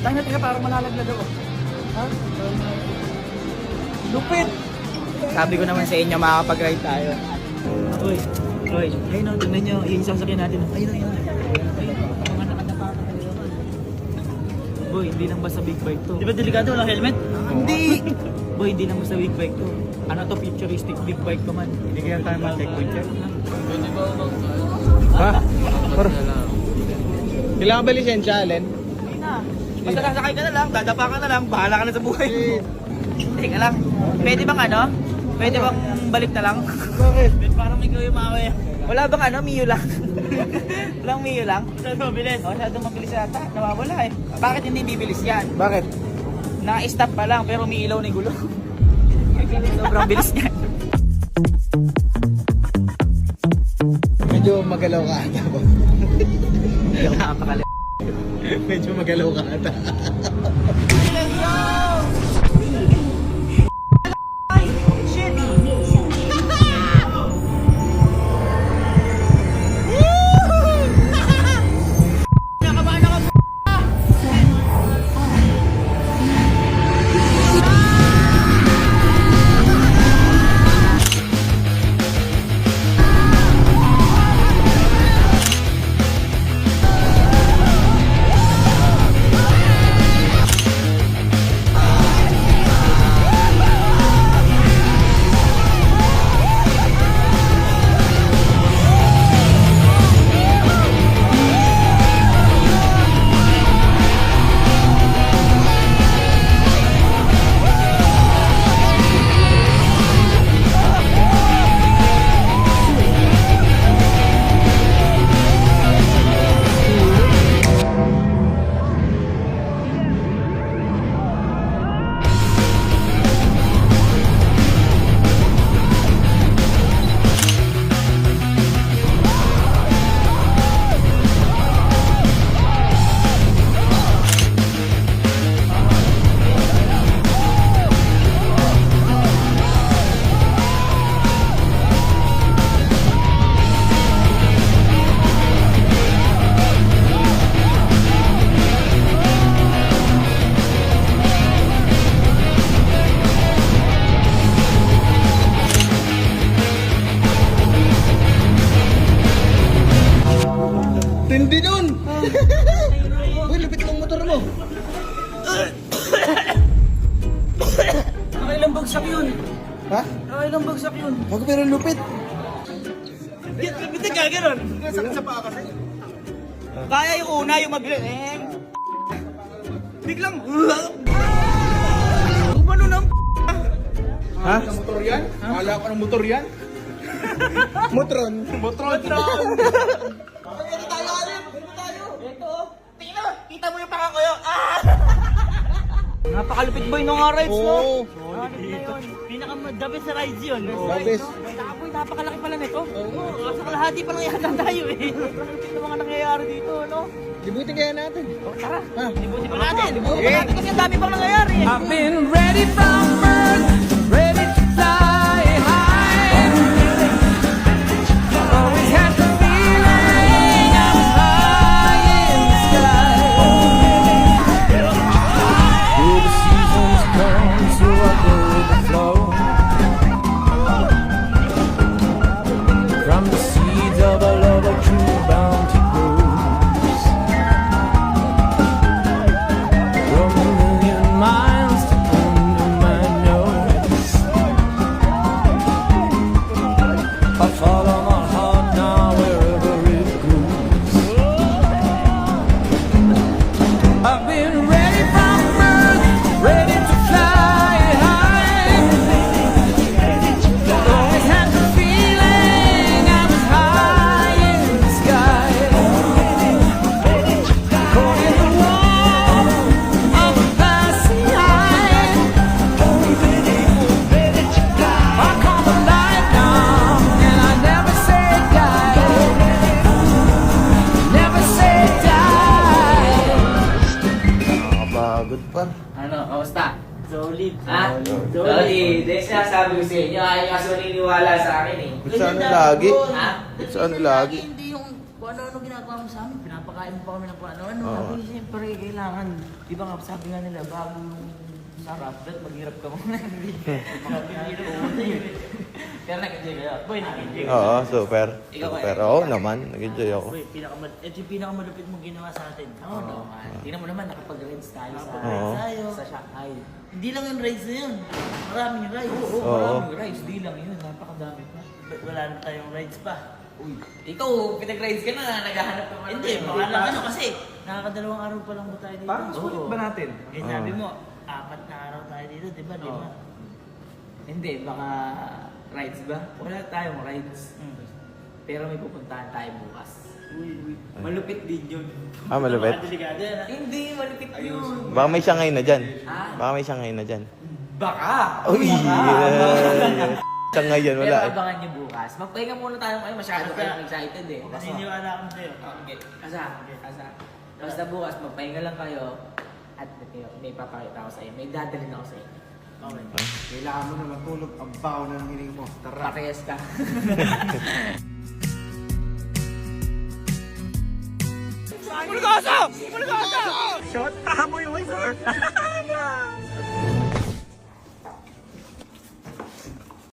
Tanga ka parang malalaglag ako. Ha? Lupit! Sabi ko naman sa inyo, makakapag-ride tayo. Uy, ayun o, tingnan nyo, yung isang sakyan natin. Ayun. Mga nakadapa ka talaga naman. Boy, hindi lang basta big bike to. Di ba delikado, walang helmet? Hindi! Boy, hindi lang basta big bike to. Ano to, futuristic big bike to man. Hindi kaya tayo mag-checkpoint check. Ha? Kailangan ba lisensya, Allen? Hindi na. Basta nasakay ka na lang, dadapa ka na lang, bahala ka na sa buhay mo. Teka lang, pwede bang ano? Pwede bang balik na lang? Bakit? Parang ikaw yung mawe. Wala bang ano, Mio lang? Walang Mio lang? Saan mabilis? O, masyadong mabilis yata, nawawala eh. Bakit hindi bibilis yan? Bakit? Naka-stop pa lang pero umiilaw na yung gulo. Sobrang bilis niya. Medyo magalaw ka ata ba? Hindi ako nakapakali. Medyo magalaw ka ata. Tindi nun! Uy, lupit ng motor mo! Nakailang bagsak yun. Ha? Nakailang bagsak yun. Bago pero lupit! Bitin ka, gano'n. Sakit sa paa kasi. Kaya yung una, yung mabilis. Biglang... Umano ng Ha? Motor yan? Kala ko ng motor yan? Motron. Motron. Kita mo yung paka ko yun. Napakalupit boy nung rides, no? Oo. The best sa rides yun. The best. Boy, napakalaki pala nito. Oo. Sa kalahati pa lang yata tayo eh. Napakalupit na mga nangyayari dito, no? Libutin kaya natin. Tara. Ha? Libutin pa natin. Kasi ang dami pang nangyayari eh. I've been ready from birth, ready to fly high. Always had the feeling I'm high in the sky. Will the seasons come so I go with the flow? From the seeds of a love, a true bounty grows. From a million miles to under my nose, I follow my heart now wherever it goes. I've been ready from birth, ready to fly high. Always had the feeling I was high in the sky. Caught in the warmth of a passing eye. I call the light now, and I never say die. Never say die. Nakapagod pa. Ano, kamusta? Solid. Ha? Sorry, dahil sinasabi ko sa inyo, ayaw kasi naniniwala sa akin eh. Ba't sa ano lagi? Ha? Ba't sa ano lagi? Hindi yung kung ano-ano ginagawa mo sa amin. Pinapakain mo pa kami ng kung ano-ano. Oo. Sabi, siyempre, kailangan. Di ba nga, sabi nga nila, bago sarap, dapat maghirap ka muna. Maghirap ka muna yun. Pero nag-enjoy kayo. Boy, nag-enjoy ka. Oo, super. Ikaw ba? Super. Oo naman, nag-enjoy ako. Boy, ito yung pinakamalupit mong ginawa sa atin. Oo naman. Tingnan mo naman, nakapag-rides tayo Oo. sa Shanghai. Hindi lang yung rides na yun. Maraming rides. Oo. Maraming rides. Hindi lang yun. Napakadami pa. Wala na tayong rides pa. Uy. Ikaw, pinag-rides ka na, naghahanap ka Hindi, baka lang ano kasi. Nakakadalawang araw pa lang ba tayo dito? Parang sulit ba natin? Eh, sabi mo, 4 na araw tayo dito, di ba? 5. Hindi, baka rides ba? Wala tayong rides. Pero may pupuntahan tayo bukas. Malupit din yun. Ah, malupit? Baka delikado yan, ah. Hindi, malupit yun. Baka may Shanghai na dyan. Ha? Baka may Shanghai na dyan. Baka! Uy! Shanghai yan, Pero wala eh. abangan nyo bukas. Magpahinga muna tayo kayo, masyado Asa? kayong excited eh. Naniniwala akong sa'yo. Okay, asa? Basta bukas, magpahinga lang kayo. At may papakita ako sa inyo. May dadalhin ako sa inyo. Okay. Kailangan mo na matulog ang baho ng hiling mo. Tara. Pakiyas ka. Shot! Mo yung laser!